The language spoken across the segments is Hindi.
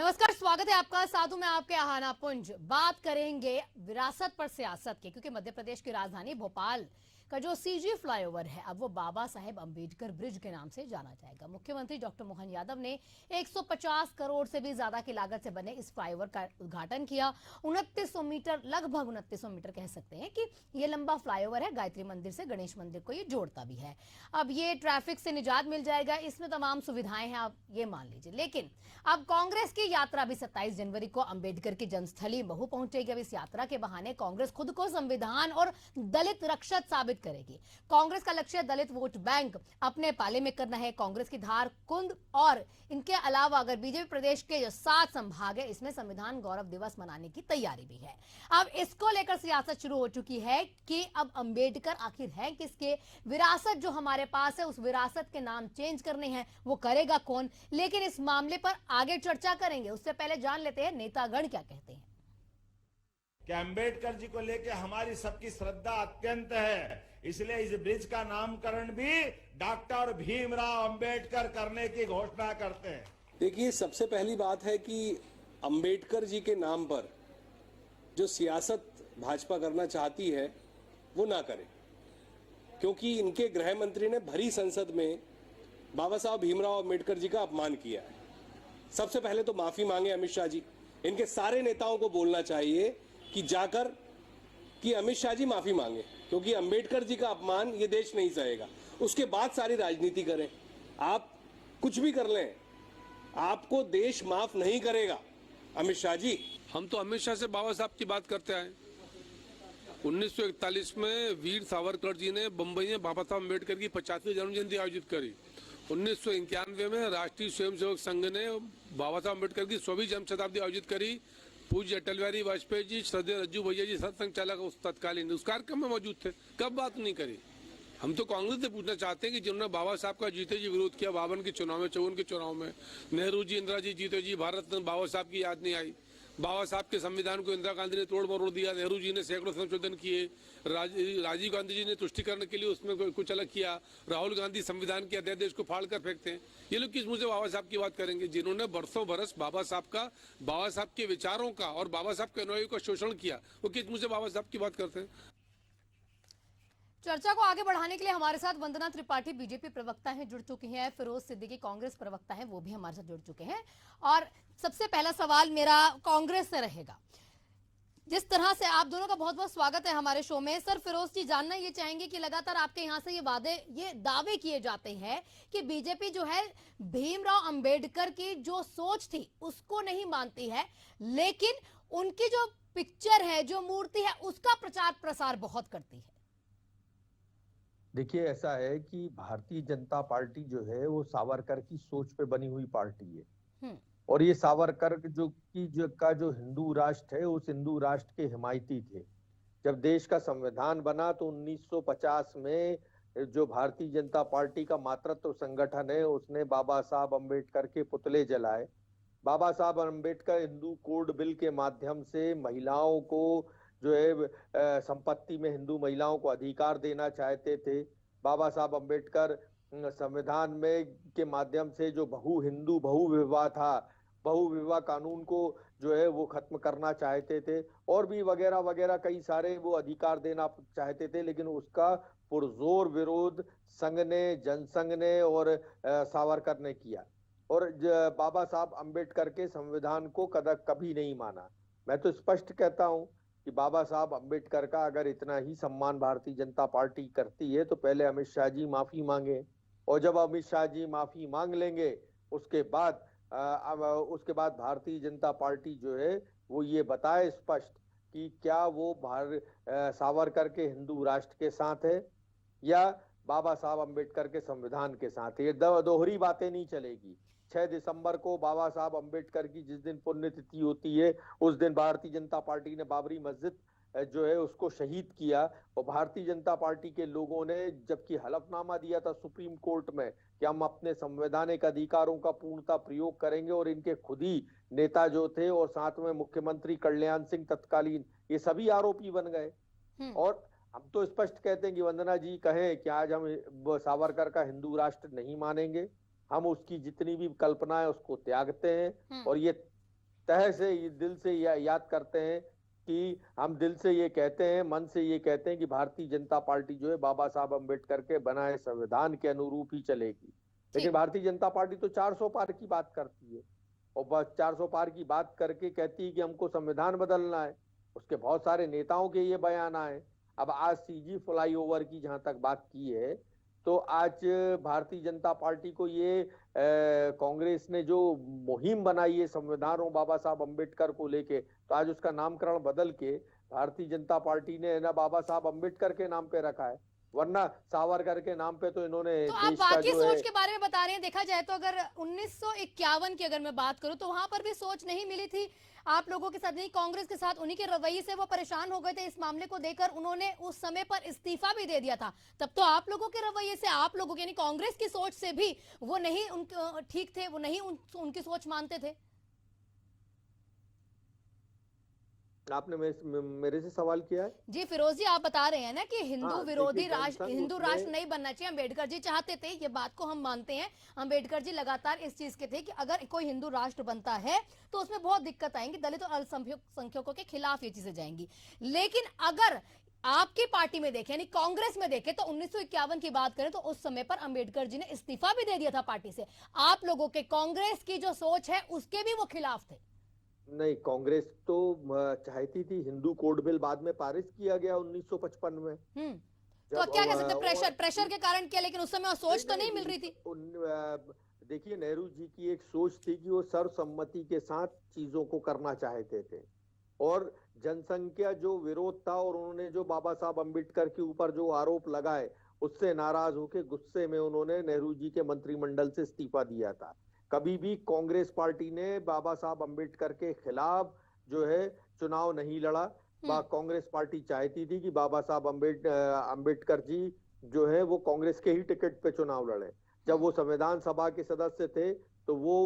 नमस्कार, स्वागत है आपका। साधु में आपके आहाना पुंज। बात करेंगे विरासत पर सियासत की, क्योंकि मध्य प्रदेश की राजधानी भोपाल का जो सीजी फ्लाईओवर है अब वो बाबा साहेब अंबेडकर ब्रिज के नाम से जाना जाएगा। मुख्यमंत्री डॉक्टर मोहन यादव ने 150 करोड़ से भी ज्यादा की लागत से बने इस फ्लाईओवर का उद्घाटन किया। 2900 मीटर, लगभग 2900 मीटर कह सकते हैं कि ये लंबा फ्लाईओवर है। गायत्री मंदिर से गणेश मंदिर को ये जोड़ता भी है। अब ये ट्रैफिक से निजात मिल जाएगा, इसमें तमाम सुविधाएं हैं, आप ये मान लीजिए। लेकिन अब कांग्रेस की यात्रा भी 27 जनवरी को अंबेडकर की जन्मस्थली महू पहुंचेगी। अब इस यात्रा के बहाने कांग्रेस खुद को संविधान और दलित रक्षक साबित करेगी। कांग्रेस का लक्ष्य दलित वोट बैंक अपने पाले में करना है। कांग्रेस की धार, कुंद और इनके अलावा अगर बीजेपी प्रदेश के जो 7 संभाग है, इसमें संविधान गौरव दिवस मनाने की तैयारी भी है। अब इसको लेकर सियासत शुरू हो चुकी है कि अब अंबेडकर आखिर है किसके, विरासत जो हमारे पास है उस विरासत के नाम चेंज करने हैं, वो करेगा कौन। लेकिन इस मामले पर आगे चर्चा करेंगे, उससे पहले जान लेते हैं नेतागण क्या कहते हैं। कि अंबेडकर जी को लेके हमारी सबकी श्रद्धा अत्यंत है, इसलिए इस ब्रिज का नामकरण भी डॉक्टर भीमराव अंबेडकर करने की घोषणा करते हैं। देखिए, सबसे पहली बात है कि अंबेडकर जी के नाम पर जो सियासत भाजपा करना चाहती है वो ना करे, क्योंकि इनके गृह मंत्री ने भरी संसद में बाबा साहब भीमराव अंबेडकर जी का अपमान किया है। सबसे पहले तो माफी मांगे अमित शाह जी। इनके सारे नेताओं को बोलना चाहिए कि जाकर कि अमित शाह जी माफी मांगे, क्योंकि अंबेडकर जी का अपमान ये देश नहीं सहेगा। उसके बाद सारी राजनीति करें। आप कुछ भी कर लें, आपको देश माफ नहीं करेगा अमित शाह जी। हम तो अमित शाह से बाबा साहब की बात करते आए। 1941 में वीर सावरकर जी ने बंबई में बाबा साहब अम्बेडकर की 50वीं जन्म जयंती आयोजित करी। 1991 में राष्ट्रीय स्वयंसेवक संघ ने बाबा साहब अम्बेडकर की 100वीं जन्म शताब्दी आयोजित करी। पूज्य अटल बिहारी वाजपेयी जी, श्रद्धेय रज्जू भैया जी सत्संग चालक उस तत्कालीन उस कार्यक्रम में मौजूद थे। कब बात नहीं करी। हम तो कांग्रेस से पूछना चाहते हैं कि जिन्होंने बाबा साहब का जीते जी विरोध किया, 52 के चुनाव में, 54 के चुनाव में, नेहरू जी, इंदिरा जी जीते जी भारत रत्न बाबा साहब की याद नहीं आई। बाबा साहब के संविधान को इंदिरा गांधी ने तोड़ मरोड़ दिया, नेहरू जी ने सैकड़ों संशोधन किए, राजीव गांधी जी ने तुष्टिकरण के लिए उसमें कुछ अलग किया, राहुल गांधी संविधान के अध्यादेश को फाड़ कर फेंकते हैं। ये लोग किस मुंह से बाबा साहब की बात करेंगे, जिन्होंने बरसों बरस बाबा साहब के विचारों का और बाबा साहब के अनुयायियों का शोषण किया, वो किस मुंह से बाबा साहब की बात करते हैं। चर्चा को आगे बढ़ाने के लिए हमारे साथ वंदना त्रिपाठी बीजेपी प्रवक्ता हैं, जुड़ चुकी हैं। फिरोज सिद्दीकी कांग्रेस प्रवक्ता हैं, वो भी हमारे साथ जुड़ चुके हैं। और सबसे पहला सवाल मेरा कांग्रेस से रहेगा। जिस तरह से आप दोनों का बहुत बहुत स्वागत है हमारे शो में। सर फिरोज जी, जानना ये चाहेंगे कि लगातार आपके यहाँ से ये दावे किए जाते हैं कि बीजेपी जो है भीमराव अंबेडकर की जो सोच थी उसको नहीं मानती है, लेकिन उनकी जो पिक्चर है, जो मूर्ति है, उसका प्रचार प्रसार बहुत करती है। देखिए, ऐसा है कि भारतीय जनता पार्टी जो है वो सावरकर की सोच पे बनी हुई पार्टी है। और ये सावरकर जो हिंदू राष्ट्र है, उस हिंदू राष्ट्र के हिमायती थे। जब देश का संविधान बना तो 1950 में जो भारतीय जनता पार्टी का मातृत्व संगठन है उसने बाबा साहब अंबेडकर के पुतले जलाए। बाबा साहब अंबेडकर हिंदू कोड बिल के माध्यम से महिलाओं को जो है संपत्ति में हिंदू महिलाओं को अधिकार देना चाहते थे। बाबा साहब अंबेडकर संविधान में के माध्यम से जो बहु विवाह था, बहु विवाह कानून को जो है वो खत्म करना चाहते थे, और भी वगैरह वगैरह कई सारे वो अधिकार देना चाहते थे। लेकिन उसका पुरजोर विरोध संघ ने, जनसंघ ने और सावरकर ने किया, और बाबा साहब अंबेडकर के संविधान को कभी नहीं माना। मैं तो स्पष्ट कहता हूं कि बाबा साहब अंबेडकर का अगर इतना ही सम्मान भारतीय जनता पार्टी करती है तो पहले अमित शाह जी माफी मांगे, और जब अमित शाह जी माफी मांग लेंगे उसके बाद भारतीय जनता पार्टी जो है वो ये बताए स्पष्ट कि क्या वो सावरकर के हिंदू राष्ट्र के साथ है या बाबा साहब अंबेडकर के संविधान के साथ है। ये दोहरी बातें नहीं चलेगी। 6 दिसंबर को बाबा साहब अंबेडकर की जिस दिन पुण्यतिथि होती है उस दिन भारतीय जनता पार्टी ने बाबरी मस्जिद जो है उसको शहीद किया, और भारतीय जनता पार्टी के लोगों ने जबकि हलफनामा दिया था सुप्रीम कोर्ट में कि हम अपने संवैधानिक अधिकारों का पूर्णतः प्रयोग करेंगे, और इनके खुद ही नेता जो थे और साथ में मुख्यमंत्री कल्याण सिंह तत्कालीन, ये सभी आरोपी बन गए। और हम तो स्पष्ट कहते हैं कि वंदना जी कहें कि आज हम सावरकर का हिंदू राष्ट्र नहीं मानेंगे, हम उसकी जितनी भी कल्पना है उसको त्यागते हैं, और ये तह से दिल से याद करते हैं कि हम दिल से ये कहते हैं, मन से ये कहते हैं कि भारतीय जनता पार्टी जो है बाबा साहब अम्बेडकर के बनाए संविधान के अनुरूप ही चलेगी। लेकिन भारतीय जनता पार्टी तो 400 पार की बात करती है और बस 400 पार की बात करके कहती है कि हमको संविधान बदलना है। उसके बहुत सारे नेताओं के ये बयान आए। अब आज सीजी फ्लाईओवर की जहां तक बात की है, तो आज भारतीय जनता पार्टी को ये कांग्रेस ने जो मुहिम बनाई है संविधान और बाबा साहब अम्बेडकर को लेके, तो आज उसका नामकरण बदल के भारतीय जनता पार्टी ने ना बाबा साहब अम्बेडकर के नाम पे रखा है, वरना सावरकर के नाम पे तो इन्होंने तो आप बाकी सोच के बारे में बता रहे हैं। देखा जाए तो अगर 1951 की अगर मैं बात करूं तो वहां पर भी सोच नहीं मिली थी आप लोगों के साथ, नहीं कांग्रेस के साथ। उन्हीं के रवैये से वो परेशान हो गए थे इस मामले को देकर, उन्होंने उस समय पर इस्तीफा भी दे दिया था। तब तो आप लोगों के रवैये से, आप लोगों यानी कांग्रेस की सोच से भी वो नहीं ठीक थे, वो नहीं उनकी सोच मानते थे। आपने मेरे से सवाल किया है जी फिरोज जी, आप बता रहे हैं ना कि हिंदू विरोधी राष्ट्र, हिंदू उसमें राष्ट्र नहीं बनना चाहिए। अम्बेडकर जी चाहते थे, ये बात को हम मानते हैं। अम्बेडकर जी लगातार इस चीज के थे कि अगर कोई हिंदू राष्ट्र बनता है तो उसमें बहुत दिक्कत आएंगी, दलित और अल्पसंख्यकों के खिलाफ ये चीजें जाएंगी। लेकिन अगर आपकी पार्टी में देखें, यानी कांग्रेस में देखें, तो 1951 की बात करें तो उस समय पर अम्बेडकर जी ने इस्तीफा भी दे दिया था पार्टी से। आप लोगों के कांग्रेस की जो सोच है उसके भी वो खिलाफ थे। नहीं, कांग्रेस तो चाहती थी, हिंदू कोड बिल बाद में पारित किया गया 1955 में। तो क्या कह सकते हैं, प्रेशर के कारण किया, लेकिन उस समय सोच तो नहीं मिल रही थी। देखिए, नेहरू जी की एक सोच थी कि वो सर्वसम्मति के साथ चीजों को करना चाहते थे, और जनसंख्या जो विरोध था और उन्होंने जो बाबा साहब अम्बेडकर के ऊपर जो आरोप लगाए उससे नाराज होकर गुस्से में उन्होंने नेहरू जी के मंत्रिमंडल से इस्तीफा दिया था। कभी भी कांग्रेस पार्टी ने बाबा साहब अम्बेडकर के खिलाफ जो है चुनाव नहीं लड़ा। कांग्रेस पार्टी चाहती थी कि बाबा साहब अम्बेडकर जी जो है वो कांग्रेस के ही टिकट पे चुनाव लड़े। जब वो संविधान सभा के सदस्य थे तो वो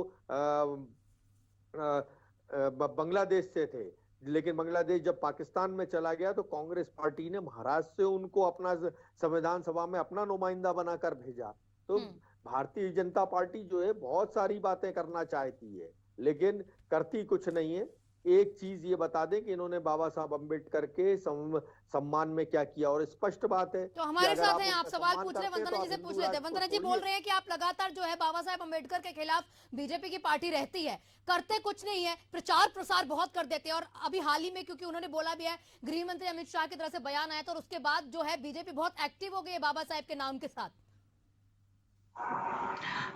बांग्लादेश से थे, लेकिन बांग्लादेश जब पाकिस्तान में चला गया तो कांग्रेस पार्टी ने महाराष्ट्र से उनको अपना संविधान सभा में अपना नुमाइंदा बनाकर भेजा। तो भारतीय जनता पार्टी जो है बहुत सारी बातें करना चाहती है लेकिन करती कुछ नहीं है। एक चीज ये बता दें कि इन्होंने बाबा साहब अम्बेडकर के सम्मान में क्या किया, और स्पष्ट बात है। तो हमारे साथ हैं, आप सवाल पूछ रहे हैं, वंदना जी से पूछ रहे थे। वंदना जी बोल रहे हैं कि आप लगातार जो है बाबा साहब अम्बेडकर के खिलाफ बीजेपी की पार्टी रहती है, करते कुछ नहीं है, प्रचार प्रसार बहुत कर देते हैं। और अभी हाल ही में क्योंकि उन्होंने बोला भी है, गृह मंत्री अमित शाह की तरफ से बयान आया था और उसके बाद जो है बीजेपी बहुत एक्टिव हो गई है बाबा साहब के नाम के साथ।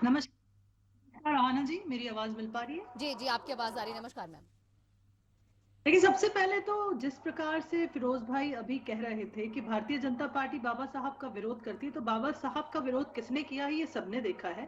नमस्कार आना जी, मेरी आवाज मिल पा रही है? जी जी, आपकी आवाज आ रही है। नमस्कार मैम। देखिए, सबसे पहले तो जिस प्रकार से फिरोज भाई अभी कह रहे थे कि भारतीय जनता पार्टी बाबा साहब का विरोध करती है, तो बाबा साहब का विरोध किसने किया है ये सबने देखा है।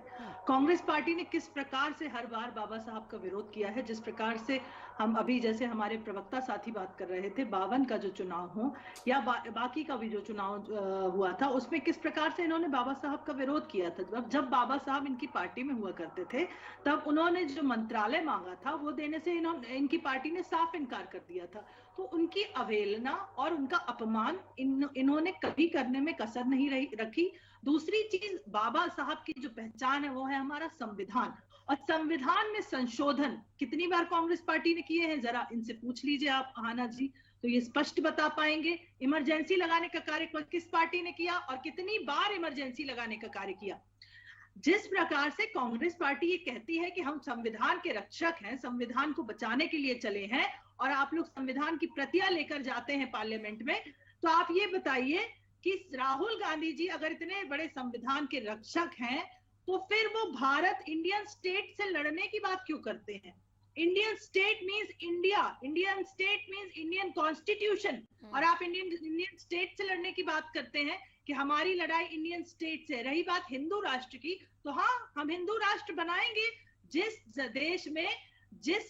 कांग्रेस पार्टी ने किस प्रकार से हर बार बाबा साहब का विरोध किया है। जिस प्रकार से हम अभी, जैसे हमारे प्रवक्ता साथी बात कर रहे थे, 52 का जो चुनाव हो या बाकी का भी जो चुनाव हुआ था, उसमें किस प्रकार से इन्होंने बाबा साहब का विरोध किया था। जब बाबा साहब इनकी पार्टी में हुआ करते थे तब उन्होंने जो मंत्रालय मांगा था वो देने से इनकी पार्टी ने साफ इनकार कर दिया था। तो उनकी अवहेलना और उनका अपमान इन्होंने कभी करने में कसर नहीं रखी। दूसरी चीज, बाबा साहब की जो पहचान है वो है हमारा संविधान, और संविधान में संशोधन कितनी बार कांग्रेस पार्टी ने किए हैं, जरा इनसे पूछ लीजिए आप आना जी, तो ये स्पष्ट बता पाएंगे। इमरजेंसी लगाने का कार्य किस पार्टी ने किया और कितनी बार इमरजेंसी लगाने का कार्य किया। जिस प्रकार से कांग्रेस पार्टी ये कहती है कि हम संविधान के रक्षक हैं, संविधान को बचाने के लिए चले हैं, और आप लोग संविधान की प्रतियां लेकर जाते हैं पार्लियामेंट में, तो आप ये बताइए कि राहुल गांधी जी अगर इतने बड़े संविधान के रक्षक हैं तो फिर वो भारत, इंडियन स्टेट से लड़ने की बात क्यों करते हैं। Indian state means India, Indian state means Indian constitution, और आप इंडियन स्टेट से लड़ने की बात करते हैं कि हमारी लड़ाई इंडियन स्टेट से। रही बात हिंदू राष्ट्र की, तो हाँ, हम हिंदू राष्ट्र बनाएंगे जिस देश में जिस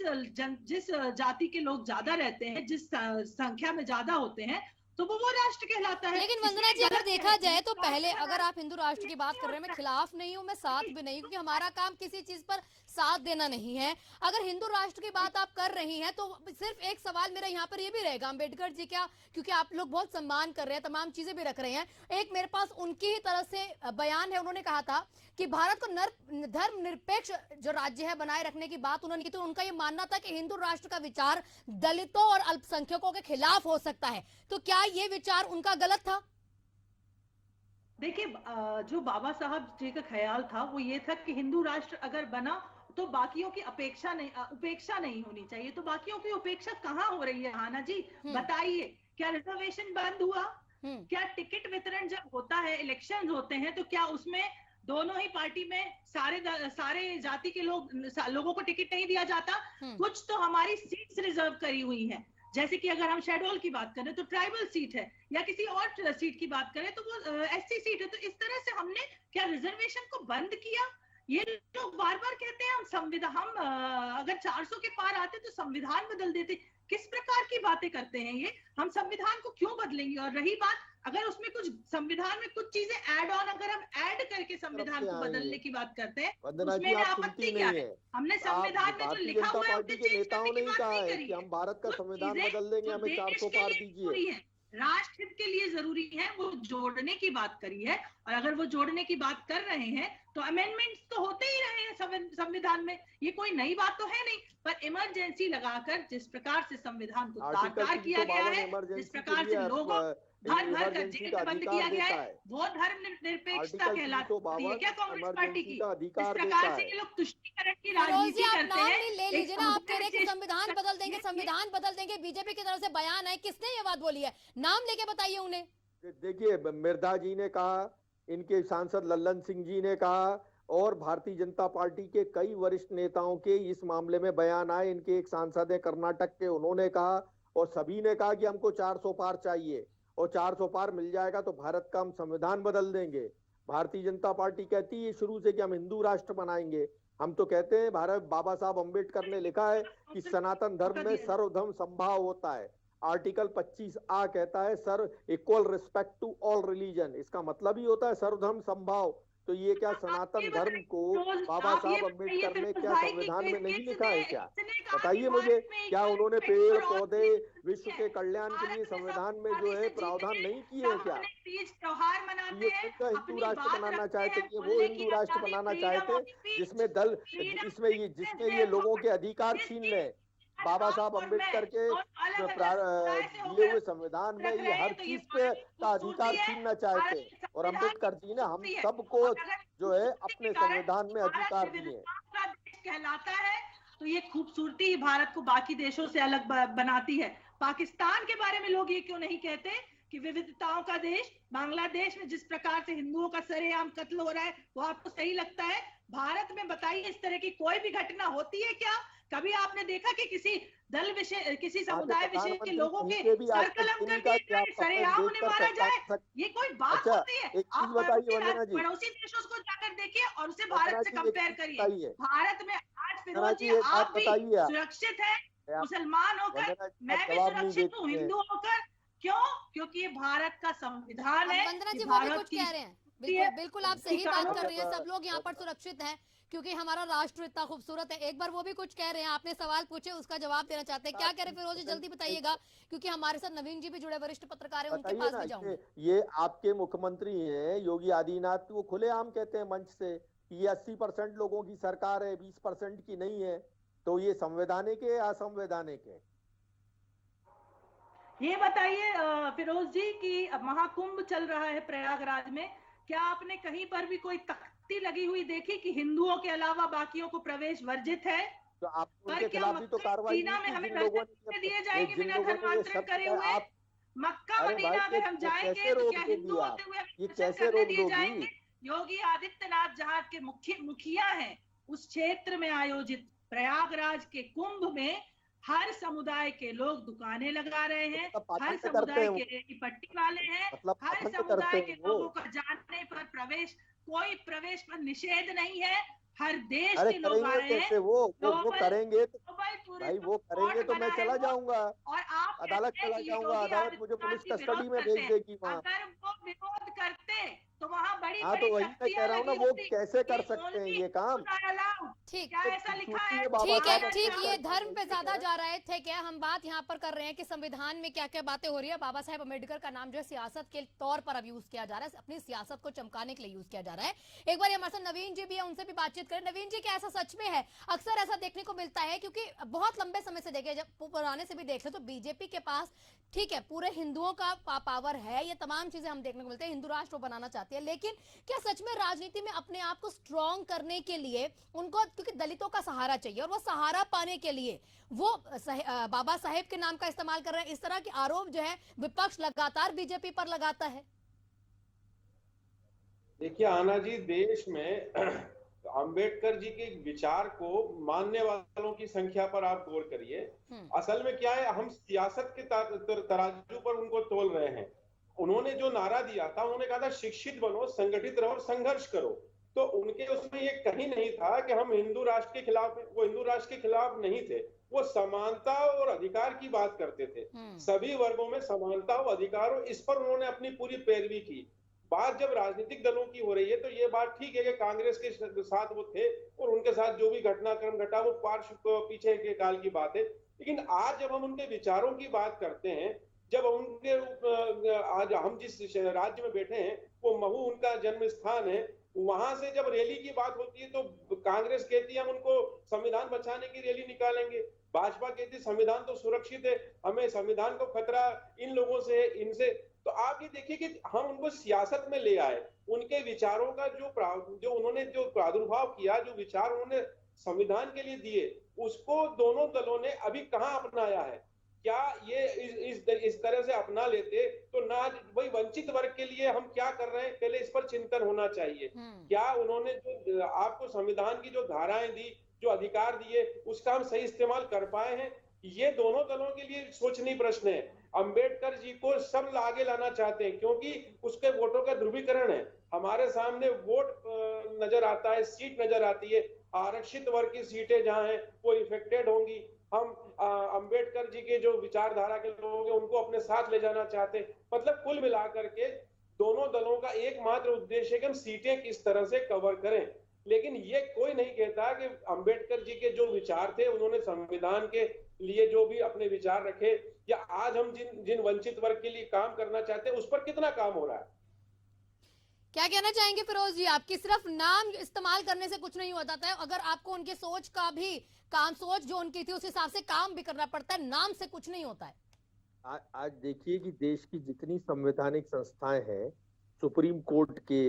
जाति के लोग ज्यादा रहते हैं, जिस संख्या में ज्यादा होते हैं, तो वो राष्ट्र कहलाता है। लेकिन वंदना जी, अगर देखा जाए तो पहले, अगर आप हिंदू राष्ट्र की बात कर रहे हैं, मैं खिलाफ नहीं हूं, मैं साथ भी नहीं, क्योंकि हमारा काम किसी चीज पर साथ देना नहीं है। अगर हिंदू राष्ट्र की बात आप कर रही हैं तो सिर्फ एक सवाल मेरा यहाँ पर ये भी रहेगा, अम्बेडकर जी क्या, क्योंकि आप लोग बहुत सम्मान कर रहे हैं, तमाम चीजें भी रख रहे हैं, एक मेरे पास उनकी ही तरफ से बयान है, उन्होंने कहा था कि भारत को धर्मनिरपेक्ष जो राज्य है बनाए रखने की बात उन्होंने की, तो उनका ये मानना था कि हिंदू राष्ट्र का विचार दलितों और अल्पसंख्यकों के खिलाफ हो सकता है। तो क्या ये विचार उनका गलत था? देखिए, जो बाबा साहब जी का ख्याल था वो ये था कि हिंदू राष्ट्र अगर बना तो बाकियों की उपेक्षा नहीं होनी चाहिए। तो बाकियों की उपेक्षा कहाँ हो रही है हाना जी, बताइए। क्या रिजर्वेशन बंद हुआ? क्या टिकट वितरण जब होता है, इलेक्शन होते हैं, तो क्या उसमें दोनों ही पार्टी में सारे जाति के लोगों को टिकट नहीं दिया जाता? कुछ तो हमारी सीट्स रिजर्व करी हुई हैं, जैसे कि अगर हम शेड्यूल की बात करें तो ट्राइबल सीट है, या किसी और सीट की बात करें तो वो एससी सीट है। तो इस तरह से हमने क्या रिजर्वेशन को बंद किया? ये लोग बार बार कहते हैं हम अगर 400 के पार आते तो संविधान बदल देते। किस प्रकार की बातें करते हैं ये? हम संविधान को क्यों बदलेंगे? और रही बात, अगर उसमें कुछ संविधान में कुछ चीजें ऐड ऑन, अगर हम ऐड करके संविधान को बदलने की बात करते हैं, उसमें आपत्ति क्या है? हमने संविधान में जो लिखा हुआ है उसके चेंज करने की बात नहीं करी है। हम भारत का संविधान बदल देंगे, हमें 400 पार दीजिए। राष्ट्र हित के लिए जरूरी है, वो जोड़ने की बात करी है। और अगर वो जोड़ने की बात कर रहे हैं तो अमेंडमेंट्स तो होते ही रहे हैं संविधान में, ये कोई नई बात तो है नहीं। पर इमरजेंसी लगाकर जिस प्रकार से संविधान को तार किया गया है, जिस प्रकार से लोगों धर्म भर कर जेल में बंद किया गया है, वो धर्म निरपेक्षता कहलाती है क्या कांग्रेस पार्टी की? इस प्रकार से ये लोग तुष्टीकरण की राजनीति करते हैं। ले लीजिए ना, आप कह रहे हैं कि संविधान बदल देंगे, संविधान बदल देंगे, बीजेपी की तरफ से बयान है, किसने ये बात बोली है? नाम लेके बताइए उन्हें। देखिए, मिर्धा जी ने कहा, इनके सांसद लल्लन सिंह जी ने कहा, और भारतीय जनता पार्टी के कई वरिष्ठ नेताओं के इस मामले में बयान आए। इनके एक सांसद है कर्नाटक के, उन्होंने कहा, और सभी ने कहा कि हमको 400 पार चाहिए, और 400 पार मिल जाएगा तो भारत का हम संविधान बदल देंगे। भारतीय जनता पार्टी कहती है शुरू से कि हम हिंदू राष्ट्र बनाएंगे। हम तो कहते हैं, भारत बाबा साहब अम्बेडकर ने लिखा है कि सनातन धर्म में सर्वधर्म संभाव होता है। आर्टिकल 25A कहता है सर्व equal respect to all religion. इसका मतलब ही होता है सर्वधर्म संभाव। तो ये क्या सनातन धर्म को बाबा साहब अम्बेडकर ने क्या संविधान में नहीं लिखा है क्या? बताइए मुझे, क्या उन्होंने पेड़ पौधे विश्व के कल्याण के लिए संविधान में जो है प्रावधान नहीं किए हैं क्या? ये हिंदू राष्ट्र बनाना चाहते थे, वो हिंदू राष्ट्र बनाना चाहते जिसमें ये लोगों के अधिकार छीन ले। बाबा साहब अम्बेडकर के दिए हुए संविधान में ये हर चीज पे का अधिकार छीनना चाहते हैं, और अम्बेडकर जी ने हम सबको जो है अपने संविधान में अधिकार दिए कहलाता है। तो ये खूबसूरती ही भारत को बाकी देशों से अलग बनाती है। पाकिस्तान के बारे में लोग ये क्यों नहीं कहते कि विविधताओं का देश? बांग्लादेश में जिस प्रकार से हिंदुओं का सरेआम कत्ल हो रहा है, वो आपको सही लगता है? भारत में बताइए, इस तरह की कोई भी घटना होती है क्या? कभी आपने देखा कि किसी दल विशेष, किसी समुदाय विशेष के लोगों के सर कलम करके सरेआम उन्हें मारा जाए? ये कोई बात होती है? आप पड़ोसी देशों को जाकर देखिए और उसे भारत से कंपेयर करिए। भारत में आज फिरोज जी आप भी सुरक्षित है, मुसलमान होकर, मैं भी सुरक्षित हूँ हिंदू होकर। क्यों? क्योंकि ये भारत का संविधान है। वंदना जी, वो भी कुछ कह रहे हैं। बिल्कुल आप सही बात कर रही हैं, सब लोग यहाँ पर सुरक्षित हैं क्योंकि हमारा राष्ट्र इतना खूबसूरत है। एक बार वो भी कुछ कह रहे हैं, आपने सवाल पूछे उसका जवाब देना चाहते हैं, क्या कह रहे फिरोज जी? जल्दी बताइएगा, क्योंकि हमारे साथ नवीन जी भी जुड़े, वरिष्ठ पत्रकार हैं, उनके पास भी जाऊंगी। ये आपके मुख्यमंत्री हैं योगी आदित्यनाथ, वो खुलेआम कहते हैं मंच से कि ये 80% लोगों की सरकार है, 20% की नहीं है। तो ये संवैधानिक है या असंवैधानिक है? ये बताइए फिरोज जी कि महाकुंभ चल रहा है प्रयागराज में, क्या आपने कहीं पर भी कोई तख्ती लगी हुई देखी कि हिंदुओं के अलावा बाकियों को प्रवेश वर्जित है? तो आप उनके खिलाफ भी तो कार्रवाई में हमें दिए जाएंगे बिना धर्मांतरण करे हुए? मक्का मदीना अगर हम जाएंगे तो क्या हिंदू होते हुए ये कैसे रोक दिए जाएंगे? योगी आदित्यनाथ जहाँ के मुखिया हैं, उस क्षेत्र में आयोजित प्रयागराज के कुंभ में हर समुदाय के लोग दुकानें लगा रहे हैं, हर समुदाय के पट्टी वाले हैं, हर समुदाय के लोगों का जाने पर प्रवेश, कोई प्रवेश पर निषेध नहीं है। हर देश के लोग आ रहे हैं। वो करेंगे तो भाई, वो करेंगे तो मैं चला जाऊंगा और आप अदालत चला जाऊंगा, अदालत मुझे पुलिस कस्टडी में भेज देगी वहाँ। अगर वो विरोध करते तो वहाँ बड़ी हाँ, बड़ी तो वही मैं कह तख्तियां रहा हूँ ना, लगी वो होती कैसे कर कि सकते हैं only ये काम। Hindus are allowed। ठीक क्या ऐसा लिखा सोचिए है? बाबा ठीक है, साहब ठीक, अम्बेडकर ये जी धर्म पे ठीक ज्यादा है। जा रहे थे क्या? हम बात यहाँ पर कर रहे हैं कि संविधान में क्या क्या बातें हो रही है। बाबा साहेब अम्बेडकर का नाम जो है सियासत के तौर पर अब यूज किया जा रहा है, अपनी सियासत को चमकाने के लिए यूज किया जा रहा है। एक बार हमारे साथ नवीन जी भी है, उनसे भी बातचीत करें। नवीन जी, क्या ऐसा सच में है? अक्सर ऐसा देखने को मिलता है, क्योंकि बहुत लंबे समय से देखे, जब पुराने से भी देख ले तो बीजेपी के पास ठीक है पूरे हिंदुओं का पावर है, ये तमाम चीजें हम देखने को मिलते हैं, हिंदू राष्ट्र बनाना चाहती है, लेकिन क्या सच में राजनीति में अपने आप को स्ट्रॉन्ग करने के लिए उनको, क्योंकि दलितों का सहारा चाहिए और वो सहारा पाने के लिए वो बाबा साहेब के नाम का इस्तेमाल कर रहे हैं, इस तरह के आरोप जो है विपक्ष लगातार बीजेपी पर लगाता है। देखिए आना जी, देश में अंबेडकर जी के विचार को मानने वालों की संख्या पर आप गौर करिए। असल में क्या है, हम सियासत के तराजू पर उनको तोल रहे हैं। उन्होंने जो नारा दिया था, उन्होंने कहा था शिक्षित बनो, संगठित रहो और संघर्ष करो। तो उनके उसमें ये कहीं नहीं था कि हम हिंदू राष्ट्र के खिलाफ, वो हिंदू राष्ट्र के खिलाफ नहीं थे, वो समानता और अधिकार की बात करते थे। सभी वर्गों में समानता और अधिकार, और इस पर उन्होंने अपनी पूरी पैरवी की। बात जब राजनीतिक दलों की हो रही है तो ये बात ठीक है कि कांग्रेस के साथ वो थे और उनके साथ जो भी घटनाक्रम घटा वो पार्श्व पीछे के काल की बात है। लेकिन आज जब हम उनके विचारों की बात करते हैं, जब उनके आज हम जिस राज्य में बैठे हैं वो महू उनका जन्म स्थान है, वहां से जब रैली की बात होती है तो कांग्रेस कहती है हम उनको संविधान बचाने की रैली निकालेंगे, भाजपा कहती है संविधान तो सुरक्षित है, हमें संविधान को खतरा इन लोगों से है, इनसे। तो आप ये देखिए कि हम उनको सियासत में ले आए, उनके विचारों का जो उन्होंने जो प्रादुर्भाव किया, जो विचार उन्होंने संविधान के लिए दिए, उसको दोनों दलों ने अभी कहां अपनाया है। क्या ये इस तरह से अपना लेते तो ना वही वंचित वर्ग के लिए हम क्या कर रहे हैं, पहले इस पर चिंतन होना चाहिए। क्या उन्होंने जो आपको संविधान की जो धाराएं दी, जो अधिकार दिए, उसका हम सही इस्तेमाल कर पाए हैं? ये दोनों दलों के लिए सोचनीय प्रश्न है। अंबेडकर जी को सब आगे लाना चाहते हैं क्योंकि उसके वोटों का ध्रुवीकरण है। हमारे सामने वोट नजर आता है, सीट नजर आती है, आरक्षित वर्ग की सीटें जहां हैं वो इफेक्टेड होंगी। हम अंबेडकर जी के जो विचारधारा के लोग हैं उनको अपने साथ ले जाना चाहते हैं। मतलब कुल मिलाकर के दोनों दलों का एकमात्र उद्देश्य है कि हम सीटें किस तरह से कवर करें। लेकिन ये कोई नहीं कहता कि अंबेडकर जी के जो विचार थे, उन्होंने संविधान के लिए जो भी अपने विचार रखे, या आज हम जिन वंचित वर्ग के लिए काम करना चाहते हैं उस पर कितना काम हो रहा है। क्या कहना चाहेंगे फिरोज जी? आपकी सिर्फ नाम इस्तेमाल करने से कुछ नहीं होता था, अगर आपको उनकी सोच का भी सोच जो उनकी थी उस हिसाब से काम भी करना पड़ता है, नाम से कुछ नहीं होता है। आज देखिए कि देश की जितनी संवैधानिक संस्थाएं हैं, सुप्रीम कोर्ट के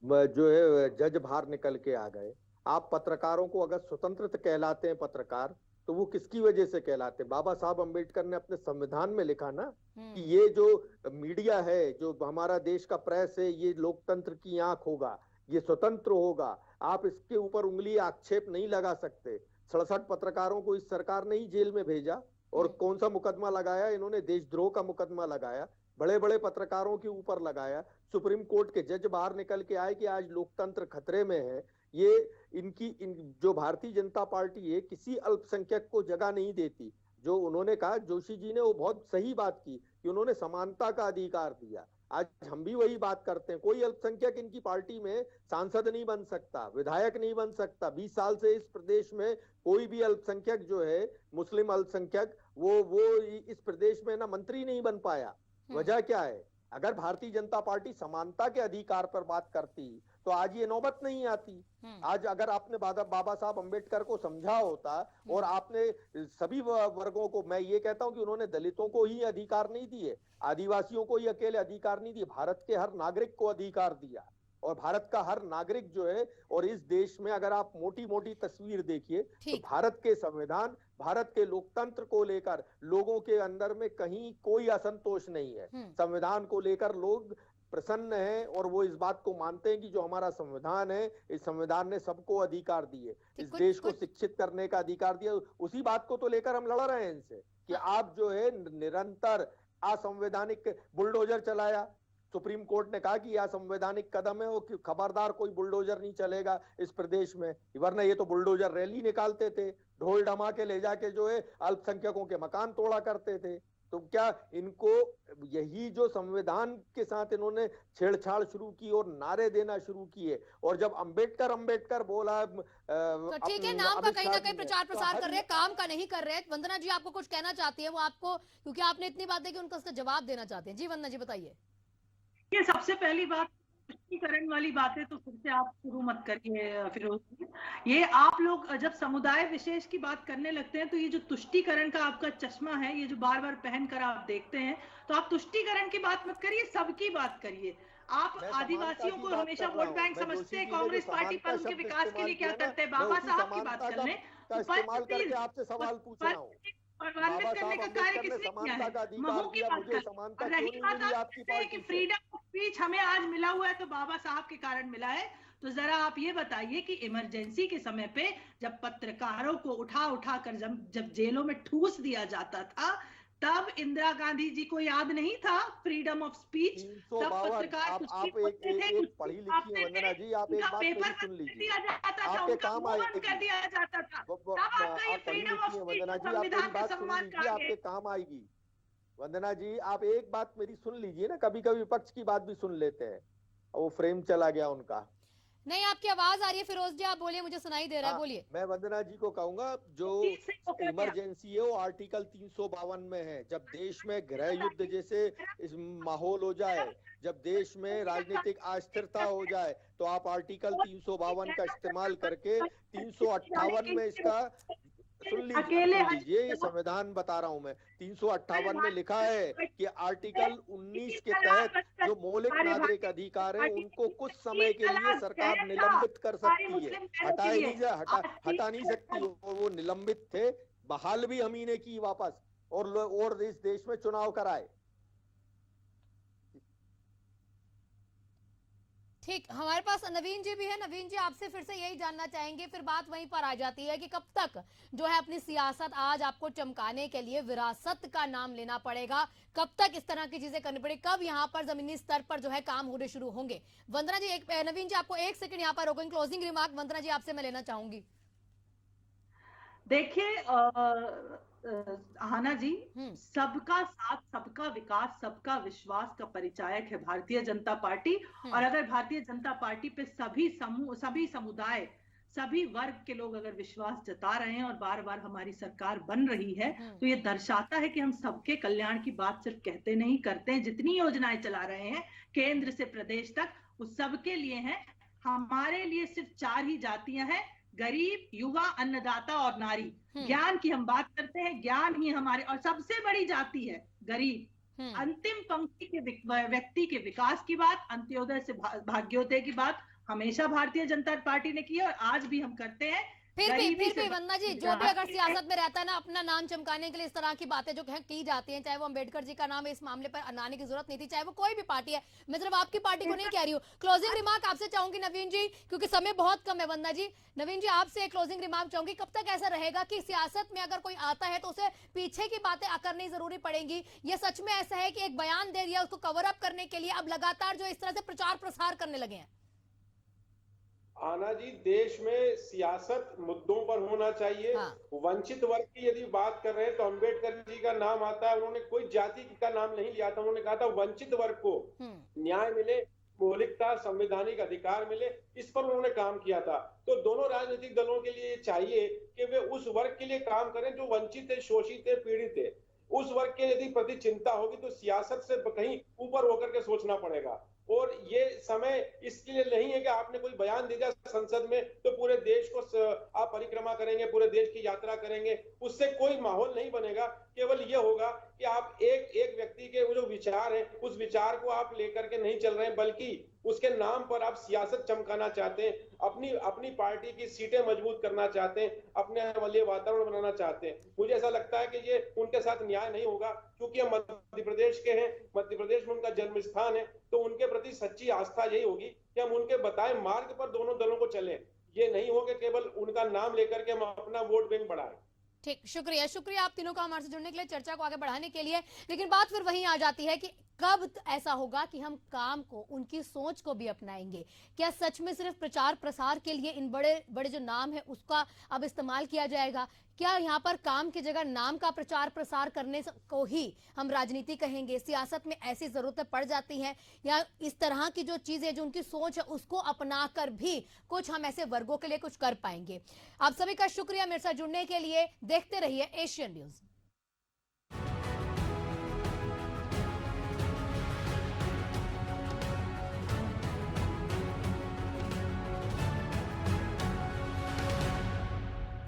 जो है जज बाहर निकल के आ गए। आप पत्रकारों को अगर स्वतंत्र कहलाते हैं पत्रकार, तो वो किसकी वजह से कहलाते हैं? बाबा साहब अम्बेडकर ने अपने संविधान में लिखा ना कि ये जो मीडिया है, जो हमारा देश का प्रेस है, ये लोकतंत्र की आंख होगा, ये स्वतंत्र होगा, आप इसके ऊपर उंगली आक्षेप नहीं लगा सकते। 67 पत्रकारों को इस सरकार ने ही जेल में भेजा, और कौन सा मुकदमा लगाया इन्होंने? देशद्रोह का मुकदमा लगाया, बड़े बड़े पत्रकारों के ऊपर लगाया। सुप्रीम कोर्ट के जज बाहर निकल के आए कि आज लोकतंत्र खतरे में है। ये जो भारतीय जनता पार्टी है, किसी अल्पसंख्यक को जगह नहीं देती। जो उन्होंने कहा, जोशी जी ने, वो बहुत सही बात की कि उन्होंने समानता का अधिकार दिया। आज हम भी वही बात करते हैं। कोई अल्पसंख्यक इनकी पार्टी में सांसद नहीं बन सकता, विधायक नहीं बन सकता। 20 साल से इस प्रदेश में कोई भी अल्पसंख्यक जो है, मुस्लिम अल्पसंख्यक, वो इस प्रदेश में ना मंत्री नहीं बन पाया। वजह क्या है? अगर भारतीय जनता पार्टी समानता के अधिकार पर बात करती तो आज ये नौबत नहीं आती। आज अगर आपने बाबा साहब अम्बेडकर को समझा होता, और आपने सभी वर्गों को, मैं ये कहता हूं कि उन्होंने दलितों को ही अधिकार नहीं दिए, आदिवासियों को ही अकेले अधिकार नहीं दिए, भारत के हर नागरिक को अधिकार दिया। और भारत का हर नागरिक जो है, और इस देश में अगर आप मोटी मोटी तस्वीर देखिए तो भारत के संविधान, भारत के लोकतंत्र को लेकर लोगों के अंदर में कहीं कोई असंतोष नहीं है। संविधान को लेकर लोग प्रसन्न हैं, और वो इस बात को मानते हैं कि जो हमारा संविधान है, इस संविधान ने सबको अधिकार दिए, इस देश को शिक्षित करने का अधिकार दिया। उसी बात को तो लेकर हम लड़ रहे हैं इनसे कि आप जो है निरंतर असंवैधानिक बुलडोजर चलाया। सुप्रीम कोर्ट ने कहा कि यह संवैधानिक कदम है, वो खबरदार कोई बुलडोजर नहीं चलेगा इस प्रदेश में, वरना ये तो बुलडोजर रैली निकालते थे, ढोल ढमाके ले जाके जो है अल्पसंख्यकों के मकान तोड़ा करते थे। तो क्या इनको यही जो संविधान के साथ इन्होंने छेड़छाड़ शुरू की और नारे देना शुरू किए, और जब अंबेडकर अंबेडकर बोला तो ठीक है, नाम का कहीं ना कहीं प्रचार प्रसार कर रहे हैं, काम का नहीं कर रहे हैं। वंदना जी आपको कुछ कहना चाहती है, वो आपको, क्योंकि आपने इतनी बातें की, उनको उसका जवाब देना चाहते हैं। जी वंदना जी बताइए। ये सबसे पहली बात तुष्टीकरण वाली बातें तो फिर से आप शुरू मत करिए फिरोज जी। ये आप लोग जब समुदाय विशेष की बात करने लगते हैं तो ये जो तुष्टीकरण का आपका चश्मा है, ये जो बार बार पहनकर आप देखते हैं, तो आप तुष्टीकरण की बात मत करिए, सबकी बात करिए। आप आदिवासियों को हमेशा वोट बैंक समझते हैं, कांग्रेस पार्टी पर उनके विकास के लिए क्या करते हैं, बाबा साहब की बात कर लें तो आपसे सवाल पूछ रहा हूँ। वर्णित करने का कार्य किसने किया है? महू की बात करते हैं। रही बात आप कहते हैं कि फ्रीडम ऑफ स्पीच हमें आज मिला हुआ है तो बाबा साहब के कारण मिला है, तो जरा आप ये बताइए कि इमरजेंसी के समय पे जब पत्रकारों को उठा कर जब जेलों में ठूस दिया जाता था, तब इंदिरा गांधी जी को याद नहीं था फ्रीडम ऑफ स्पीच? तब पत्रकार कुछ भी बोलते थे, पढ़ी लिखी है वंदना जी, आप एक बात पेपर सुन लीजिए, दिया जाता था, आपके उनका काम मुंह बंद आएगी। कर दिया जाता था। तब आपका ये फ्रीडम ऑफ स्पीच वंदना जी, आप संविधान एक का बात सुन सम्मान लीजिए, कहा आपके काम आएगी। वंदना जी आप एक बात मेरी सुन लीजिए ना, कभी कभी विपक्ष की बात भी सुन लेते हैं, वो फ्रेम चला गया उनका। नहीं, आपकी आवाज आ रही है फिरोज जी, आप बोलिए, मुझे सुनाई दे रहा है, बोलिए। मैं वंदना जी को कहूंगा, जो इमरजेंसी है वो आर्टिकल 352 में है। जब देश में गृह युद्ध जैसे इस माहौल हो जाए, जब देश में राजनीतिक अस्थिरता हो जाए, तो आप आर्टिकल 352 का इस्तेमाल करके 358 में इसका सुन लीजिए, ये संविधान बता रहा हूं मैं, 358 में लिखा है कि आर्टिकल 19 के तहत जो मौलिक नागरिक अधिकार है उनको कुछ समय के लिए सरकार निलंबित कर सकती है, हटा नहीं सकती। वो निलंबित थे, बहाल भी हम ही ने की वापस, और इस देश में चुनाव कराए। ठीक, हमारे पास नवीन जी भी है। नवीन जी आपसे फिर से यही जानना चाहेंगे, फिर बात वहीं पर आ जाती है कि कब तक जो है अपनी सियासत आज आपको चमकाने के लिए विरासत का नाम लेना पड़ेगा, कब तक इस तरह की चीजें करनी पड़ेगी, कब यहाँ पर जमीनी स्तर पर जो है काम होने शुरू होंगे? वंदना जी नवीन जी आपको एक सेकंड यहाँ पर रोकेंगे, क्लोजिंग रिमार्क वंदना जी आपसे मैं लेना चाहूंगी। देखिए आहाना जी, सबका साथ, सबका विकास, सबका विश्वास का परिचायक है भारतीय जनता पार्टी। और अगर भारतीय जनता पार्टी पे सभी समूह, सभी समुदाय, सभी वर्ग के लोग अगर विश्वास जता रहे हैं और बार बार हमारी सरकार बन रही है, तो ये दर्शाता है कि हम सबके कल्याण की बात सिर्फ कहते नहीं, करते हैं। जितनी योजनाएं चला रहे हैं केंद्र से प्रदेश तक, वो सबके लिए हैं। हमारे लिए सिर्फ 4 ही जातियां हैं, गरीब, युवा, अन्नदाता और नारी। ज्ञान की हम बात करते हैं, ज्ञान ही हमारे, और सबसे बड़ी जाति है गरीब। अंतिम पंक्ति के व्यक्ति के विकास की बात, अंत्योदय से भाग्योदय की बात हमेशा भारतीय जनता पार्टी ने की है और आज भी हम करते हैं। फिर भी वंदना जी, जो भी अगर सियासत में रहता है ना, अपना नाम चमकाने के लिए इस तरह की बातें जो की जाती हैं, चाहे वो अंबेडकर जी का नाम इस मामले पर लाने की जरूरत नहीं थी, चाहे वो कोई भी पार्टी है, मैं सिर्फ आपकी पार्टी को नहीं कह रही हूँ। क्लोजिंग रिमार्क आपसे चाहूंगी नवीन जी, क्योंकि समय बहुत कम है। वंदना जी, नवीन जी आपसे क्लोजिंग रिमार्क चाहूंगी, कब तक ऐसा रहेगा कि सियासत में अगर कोई आता है तो उसे पीछे की बातें करनी जरूरी पड़ेंगी? ये सच में ऐसा है कि एक बयान दे दिया, उसको कवर अप करने के लिए अब लगातार जो इस तरह से प्रचार प्रसार करने लगे हैं? आना जी, देश में सियासत मुद्दों पर होना चाहिए। वंचित वर्ग की यदि बात कर रहे हैं तो अंबेडकर जी का नाम आता है, उन्होंने कोई जाति का नाम नहीं लिया था, उन्होंने कहा था वंचित वर्ग को न्याय मिले, मौलिकता, संवैधानिक अधिकार मिले, इस पर उन्होंने काम किया था। तो दोनों राजनीतिक दलों के लिए चाहिए कि वे उस वर्ग के लिए काम करें जो वंचित है, शोषित है, पीड़ित है। उस वर्ग के यदि प्रति चिंता होगी तो सियासत से कहीं ऊपर होकर के सोचना पड़ेगा। और ये समय इसके लिए नहीं है कि आपने कोई बयान दे दिया संसद में तो पूरे देश को आप परिक्रमा करेंगे, पूरे देश की यात्रा करेंगे, उससे कोई माहौल नहीं बनेगा। केवल ये होगा कि आप एक व्यक्ति के जो विचार है उस विचार को आप लेकर के नहीं चल रहे हैं, बल्कि उसके नाम पर आप सियासत चमकाना चाहते हैं, अपनी पार्टी की सीटें मजबूत करना चाहते हैं, अपने लिए वातावरण बनाना चाहते हैं। मुझे ऐसा लगता है कि ये उनके साथ न्याय नहीं होगा, क्योंकि हम मध्य प्रदेश के हैं, मध्य प्रदेश में उनका जन्म स्थान है, तो उनके प्रति सच्ची आस्था यही होगी कि हम उनके बताए मार्ग पर दोनों दलों को चलें। ये नहीं हो कि केवल उनका नाम लेकर के हम अपना वोट बैंक बढ़ाएं। ठीक, शुक्रिया आप तीनों का हमारे से जुड़ने के लिए, चर्चा को आगे बढ़ाने के लिए। लेकिन बात फिर वहीं आ जाती है कि कब ऐसा होगा कि हम काम को, उनकी सोच को भी अपनाएंगे? क्या सच में सिर्फ प्रचार प्रसार के लिए इन बड़े बड़े जो नाम है उसका अब इस्तेमाल किया जाएगा? क्या यहाँ पर काम की जगह नाम का प्रचार प्रसार करने को ही हम राजनीति कहेंगे? सियासत में ऐसी जरूरतें पड़ जाती हैं, या इस तरह की जो चीजें, जो उनकी सोच है, उसको अपनाकर भी कुछ हम ऐसे वर्गों के लिए कुछ कर पाएंगे? आप सभी का शुक्रिया मेरे साथ जुड़ने के लिए। देखते रहिए एशियन न्यूज।